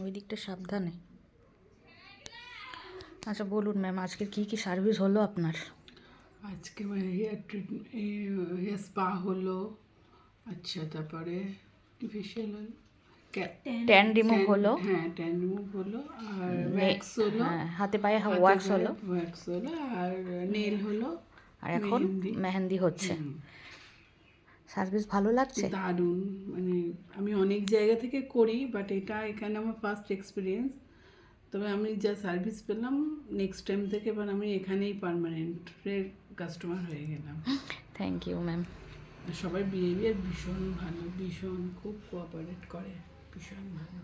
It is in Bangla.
ওই দিকটা সাবধানে। আচ্ছা বলুন ম্যাম, আজকে কি সার্ভিস হলো আপনার? আজকে হেয়ার ট্রিটমেন্ট, হেয়ার স্পা হলো। আচ্ছা, তারপরে কি ফেশিয়াল হলো, ট্যান রিমুভ হলো, হ্যাঁ ট্যান রিমুভ হলো, আর ওয়্যাক্স হলো, হ্যাঁ হাতে পায়ে হাতে ওয়াক্স পায়ে হলো, ওয়্যাক্স হলো, আর নেল হলো, আর এখন মেহেন্দি। মেহেন্দি হচ্ছে। হুম, সার্ভিস ভালো লাগছে? দারুণ। মানে আমি অনেক জায়গা থেকে করি, বাট এটা এখানে আমার ফার্স্ট এক্সপিরিয়েন্স। তবে আমি যা সার্ভিস পেলাম, নেক্সট টাইম থেকে এবার আমি এখানেই পার্মানেন্টের কাস্টমার হয়ে গেলাম। Thank you ma'am. সবাই বিহেভিয়ার ভীষণ ভালো, ভীষণ খুব কোঅপারেট করে, ভীষণ ভালো।